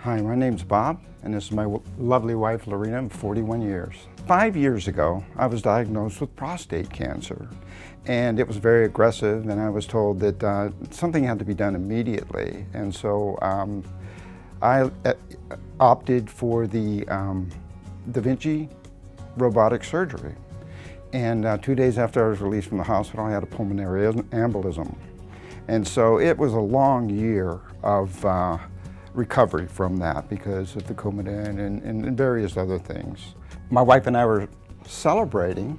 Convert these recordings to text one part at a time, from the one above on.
Hi, my name's Bob, and this is my lovely wife, Lorena, of 41 years. 5 years ago, I was diagnosed with prostate cancer, and it was very aggressive, and I was told that something had to be done immediately. And so I opted for the Da Vinci robotic surgery. And 2 days after I was released from the hospital, I had a pulmonary embolism. And so it was a long year of recovery from that because of the Coumadin and various other things. My wife and I were celebrating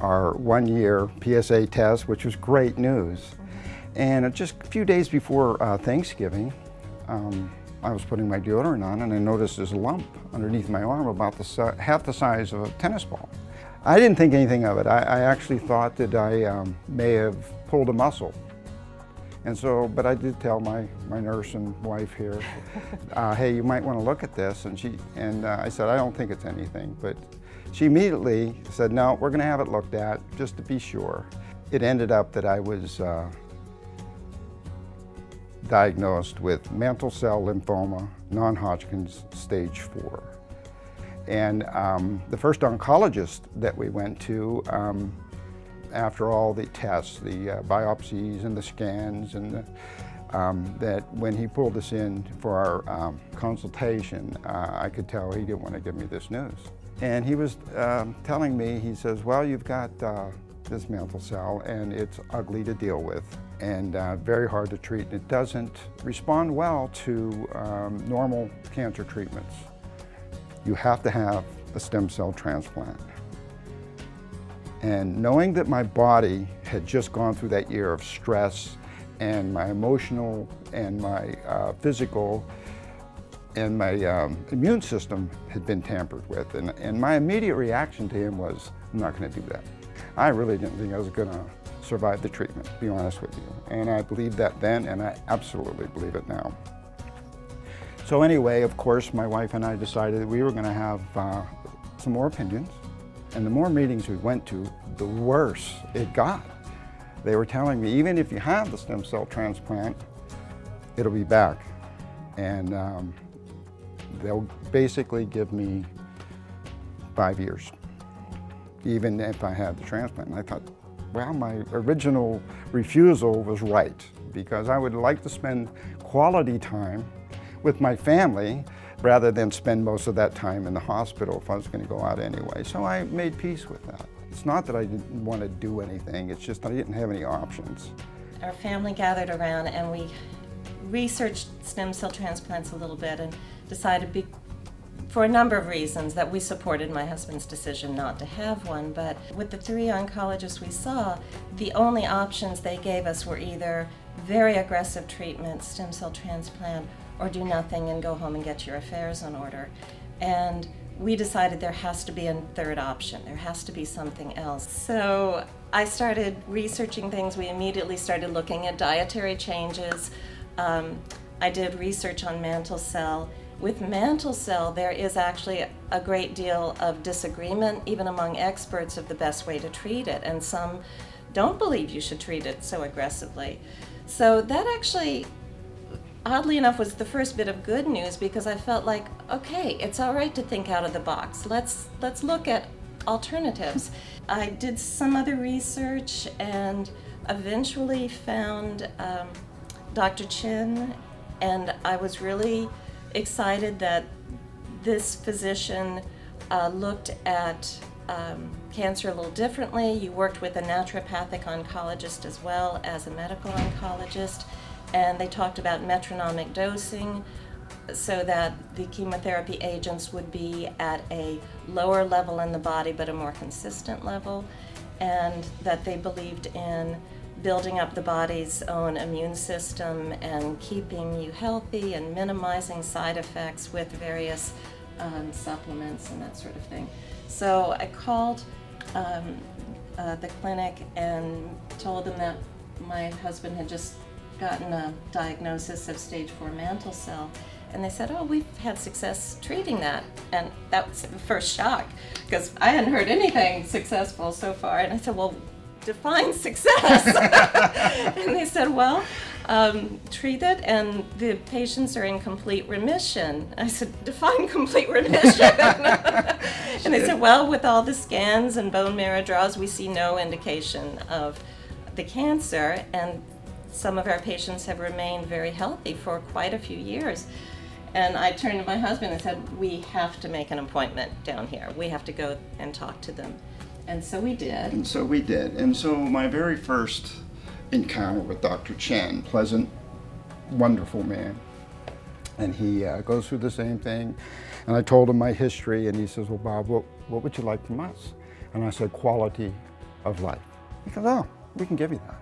our 1-year PSA test, which was great news. And just a few days before Thanksgiving, I was putting my deodorant on and I noticed this lump underneath my arm about half the size of a tennis ball. I didn't think anything of it. I actually thought that I may have pulled a muscle. And so, but I did tell my nurse and wife here, hey, you might want to look at this. And I said, I don't think it's anything. But she immediately said, no, we're going to have it looked at just to be sure. It ended up that I was diagnosed with mantle cell lymphoma, non-Hodgkin's stage 4. And the first oncologist that we went to, after all the tests, the biopsies and the scans, and that when he pulled us in for our consultation, I could tell he didn't want to give me this news. And he was telling me, he says, well, you've got this mantle cell and it's ugly to deal with and very hard to treat. It doesn't respond well to normal cancer treatments. You have to have a stem cell transplant. And knowing that my body had just gone through that year of stress and my emotional and my physical and my immune system had been tampered with. And my immediate reaction to him was, I'm not going to do that. I really didn't think I was going to survive the treatment, to be honest with you. And I believed that then, and I absolutely believe it now. So anyway, of course, my wife and I decided that we were going to have some more opinions. And the more meetings we went to, the worse it got. They were telling me, even if you have the stem cell transplant, it'll be back. And they'll basically give me 5 years, even if I had the transplant. And I thought, well, my original refusal was right, because I would like to spend quality time with my family rather than spend most of that time in the hospital if I was going to go out anyway. So I made peace with that. It's not that I didn't want to do anything, it's just I didn't have any options. Our family gathered around and we researched stem cell transplants a little bit and decided, for a number of reasons, that we supported my husband's decision not to have one. But with the 3 oncologists we saw, the only options they gave us were either very aggressive treatment, stem cell transplant, or do nothing and go home and get your affairs in order. And we decided there has to be a third option. There has to be something else. So I started researching things. We immediately started looking at dietary changes. I did research on mantle cell. With mantle cell, there is actually a great deal of disagreement, even among experts, of the best way to treat it. And some don't believe you should treat it so aggressively. So that actually, oddly enough, was the first bit of good news, because I felt like, okay, it's all right to think out of the box. Let's look at alternatives. I did some other research and eventually found Dr. Chen, and I was really excited that this physician looked at cancer a little differently. You worked with a naturopathic oncologist as well as a medical oncologist. And they talked about metronomic dosing so that the chemotherapy agents would be at a lower level in the body but a more consistent level, and that they believed in building up the body's own immune system and keeping you healthy and minimizing side effects with various supplements and that sort of thing. So I called the clinic and told them that my husband had just gotten a diagnosis of stage 4 mantle cell, and they said, oh, we've had success treating that. And that was the first shock, because I hadn't heard anything successful so far. And I said, well, define success. And they said, well, treated, and the patients are in complete remission. I said, define complete remission. And they said, well, with all the scans and bone marrow draws, we see no indication of the cancer, and some of our patients have remained very healthy for quite a few years. And I turned to my husband and said, we have to make an appointment down here. We have to go and talk to them. And so we did. And so we did. And so my very first encounter with Dr. Chen, pleasant, wonderful man. And he goes through the same thing. And I told him my history, and he says, well, Bob, what would you like from us? And I said, quality of life. He goes, oh, we can give you that.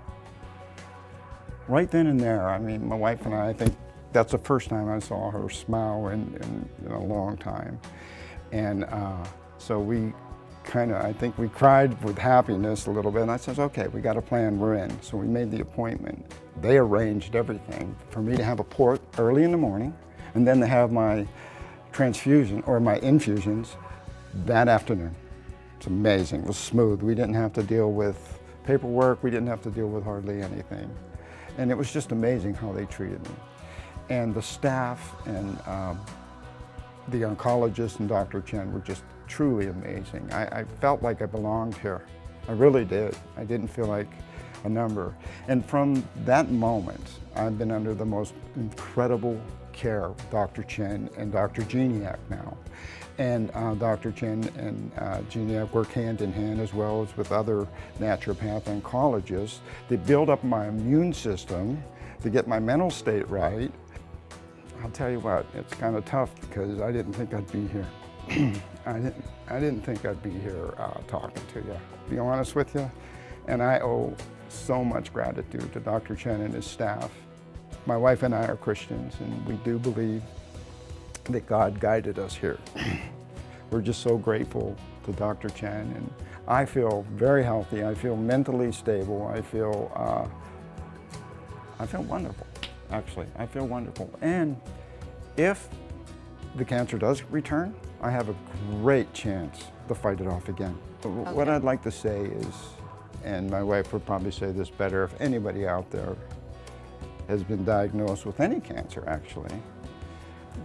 Right then and there, I mean, my wife and I think that's the first time I saw her smile in a long time. And so we I think we cried with happiness a little bit, and I said, okay, we got a plan, we're in. So we made the appointment. They arranged everything for me to have a port early in the morning, and then to have my transfusion, or my infusions, that afternoon. It's amazing, it was smooth. We didn't have to deal with paperwork, we didn't have to deal with hardly anything. And it was just amazing how they treated me. And the staff and the oncologist and Dr. Chen were just truly amazing. I felt like I belonged here. I really did. I didn't feel like a number. And from that moment, I've been under the most incredible care of Dr. Chen and Dr. Geniak now. And Dr. Chen and Geniak work hand in hand, as well as with other naturopath oncologists. They build up my immune system to get my mental state right. I'll tell you what, it's kind of tough because I didn't think I'd be here. I didn't think I'd be here talking to you, to be honest with you. And I owe so much gratitude to Dr. Chen and his staff. My wife and I are Christians, and we do believe that God guided us here. We're just so grateful to Dr. Chen, and I feel very healthy. I feel mentally stable. I feel wonderful, actually. I feel wonderful. And if the cancer does return, I have a great chance to fight it off again. Okay. What I'd like to say is, and my wife would probably say this better, if anybody out there has been diagnosed with any cancer, actually.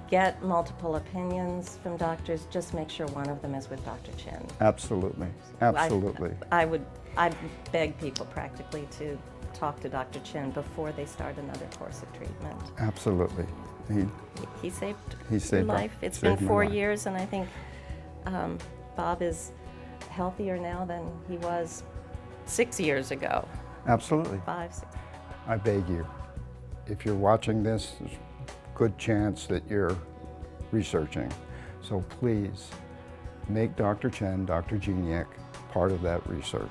Get multiple opinions from doctors. Just make sure one of them is with Dr. Chen. Absolutely, absolutely. I beg people practically to talk to Dr. Chen before they start another course of treatment. Absolutely. He saved your life. It's been 4 years, and I think Bob is healthier now than he was 6 years ago. Absolutely. 5, 6. I beg you, if you're watching this, there's a good chance that you're researching. So please make Dr. Chen, Dr. Geniak part of that research.